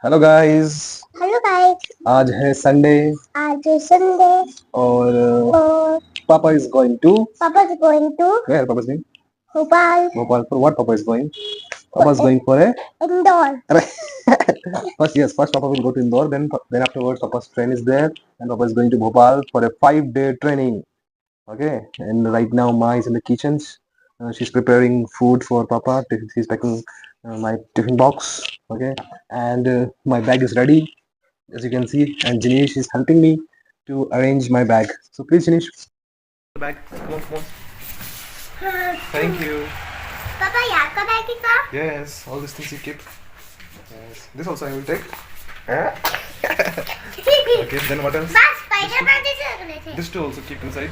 Hello guys. Hello guys. आज है Sunday आज संडे और और पापा इज गोइंग टू पापा इज गोइंग टू वेयर पापा is going Bhopal Bhopal for what पापा इज गोइंग पापा is going for a Indore. first papa will go to Indore, then afterwards papa's train is there and papa is going to Bhopal for a 5-day training. Okay, and right now Ma is in the kitchen. She's preparing food for papa. She's packing my tiffin box. Okay, and my bag is ready, as you can see, and Janish is helping me to arrange my bag. So please, Janish. The bag. Come on, come on. Thank you. पापा यहाँ का bag है का? Yes, all these things you keep. Yes, this also I will take. Okay, then what else? बस Spiderman जैसे लग रहे थे। This too also keep inside.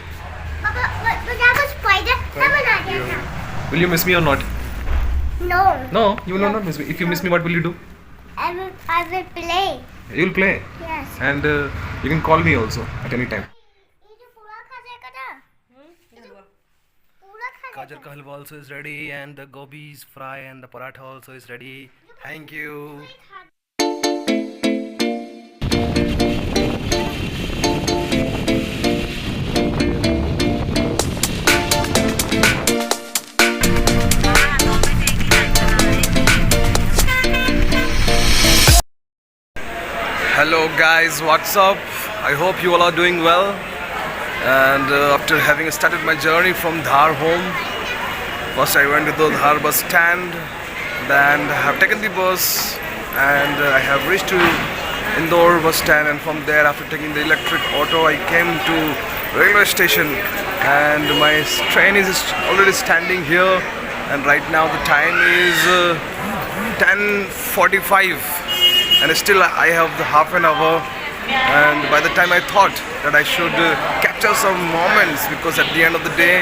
पापा मुझे आपको स्पाइडर का बना दिया था। Will you miss me or not? No. No, you will not miss me. If you miss me, what will you do? I will play. You will play. Yes. And you can call me also at any time. ये जो पूरा खा जाएगा ना? पूरा खा Gajar ka halwa also is ready, and the gobis fry and the paratha also is ready. Thank you. Hello guys, what's up? I hope you all are doing well. And after having started my journey from Dhar home, first I went to the Dhar bus stand, then I have taken the bus and I have reached to Indore bus stand, and from there after taking the electric auto I came to railway station, and my train is already standing here, and right now the time is 10:45 and still I have the half an hour, and by the time I thought that I should capture some moments, because at the end of the day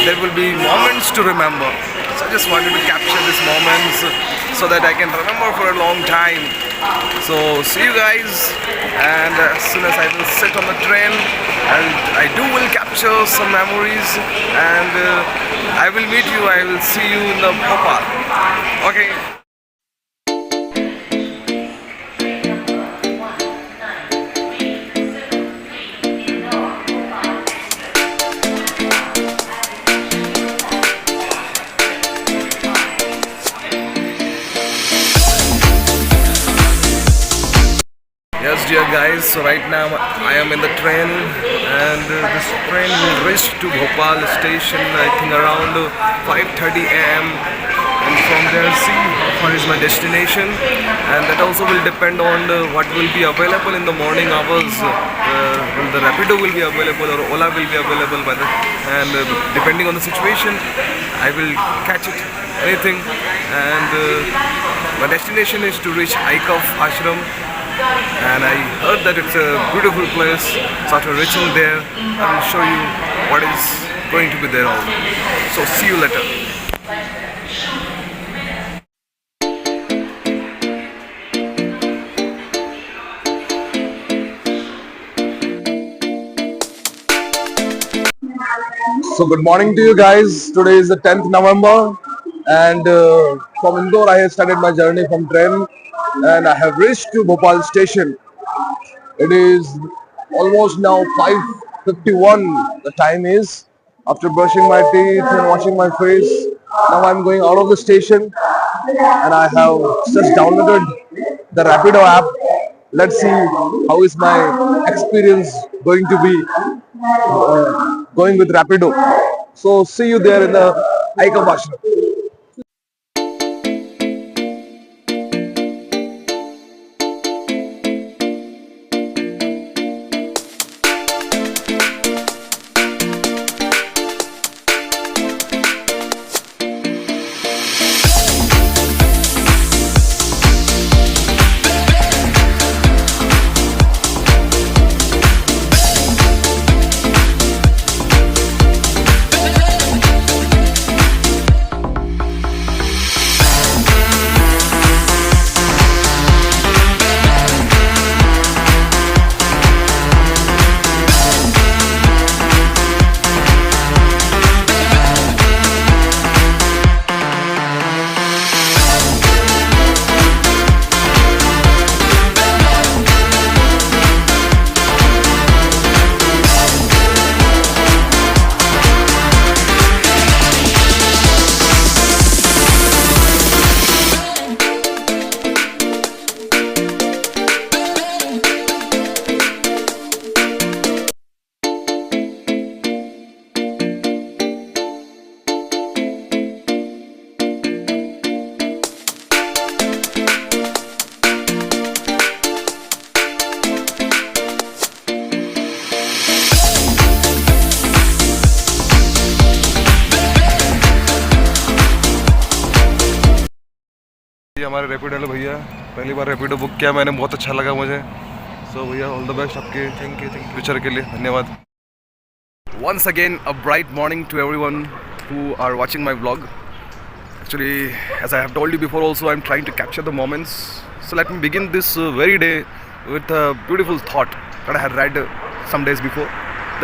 there will be moments to remember. So I just wanted to capture these moments so that I can remember for a long time. So see you guys, and as soon as I will sit on the train and I will capture some memories, and I will meet you, I will see you in the Bhopal. Okay. Yes, dear guys, so right now I am in the train, and this train will reach to Bhopal station I think around 5:30 am, and from there see how far is my destination, and that also will depend on what will be available in the morning hours, when the Rapido will be available or Ola will be available by the, and depending on the situation I will catch it, anything, and my destination is to reach Aikaf Ashram. And I heard that it's a beautiful place, so after reaching there I will show you what is going to be there all. So see you later. So good morning to you guys. Today is the 10th November, and from Indore I have started my journey from train, and I have reached to Bhopal station. It is almost now 5:51. The time is, after brushing my teeth and washing my face. Now I'm going out of the station, and I have just downloaded the Rapido app. Let's see how is my experience going to be going with Rapido. So see you there in the Aikam Ashram. हमारे रैपिडो वाले भैया, पहली बार Rapido book किया मैंने, बहुत अच्छा लगा मुझे। सो भैया ऑल द बेस्ट आपके थैंक यू फ्यूचर के लिए, धन्यवाद। Once again a bright morning to everyone who are watching my vlog. Actually, as I have told you before also, I'm trying to capture the moments. So let me begin this very day with a beautiful thought that I had read some days before,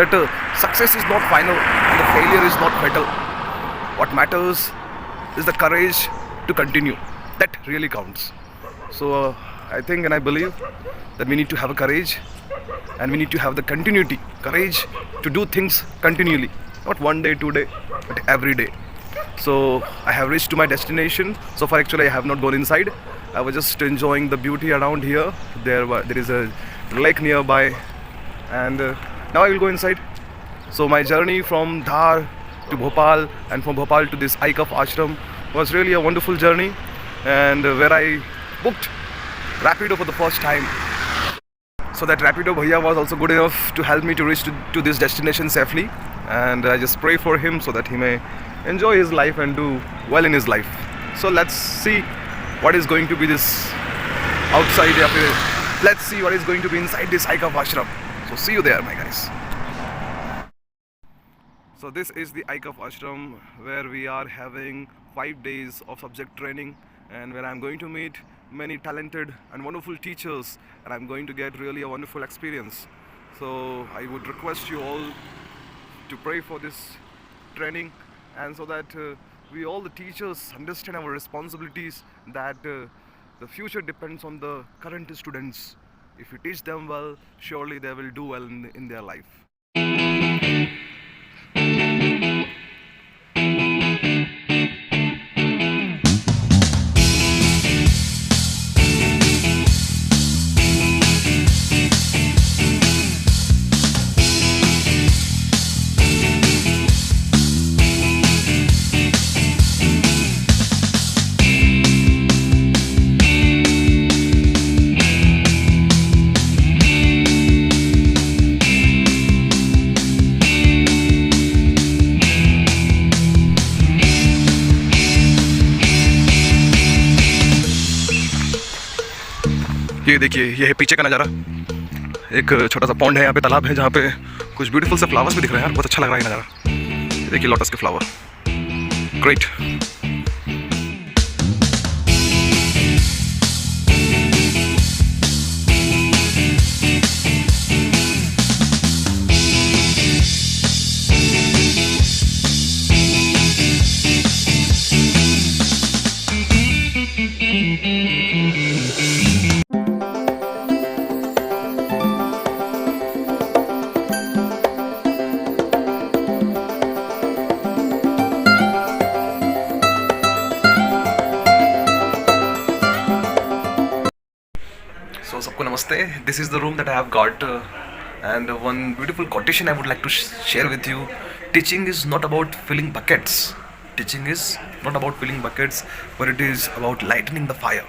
that success is not final and the failure is not fatal. What matters is the courage to continue. That really counts. So I think and I believe that we need to have a courage, and we need to have the continuity, courage to do things continually, not one day, 2 day, but every day. So I have reached to my destination. So far actually I have not gone inside. I was just enjoying the beauty around here. There is a lake nearby, and now I will go inside. So my journey from Dhar to Bhopal and from Bhopal to this Aikaf ashram was really a wonderful journey, and where I booked Rapido for the first time. So that Rapido bhaiya was also good enough to help me to reach to this destination safely, and I just pray for him so that he may enjoy his life and do well in his life. So let's see what is going to be this outside. Let's see what is going to be inside this Aikaf ashram. So see you there, my guys. So this is the Aikaf ashram where we are having 5 days of subject training, and where I'm going to meet many talented and wonderful teachers, and I'm going to get really a wonderful experience. So I would request you all to pray for this training, and so that we all the teachers understand our responsibilities, that the future depends on the current students. If we teach them well, surely they will do well in their life. ये देखिए, ये है पीछे का नज़ारा। एक छोटा सा पॉन्ड है यहाँ पे, तालाब है, जहाँ पे कुछ ब्यूटीफुल से फ्लावर्स भी दिख रहे हैं यार, बहुत अच्छा लग रहा है ये नज़ारा। ये देखिए लोटस के फ्लावर, ग्रेट। So सबको नमस्ते. This is the room that I have got, and one beautiful quotation I would like to share with you. Teaching is not about filling buckets. Teaching is not about filling buckets, but it is about lightening the fire.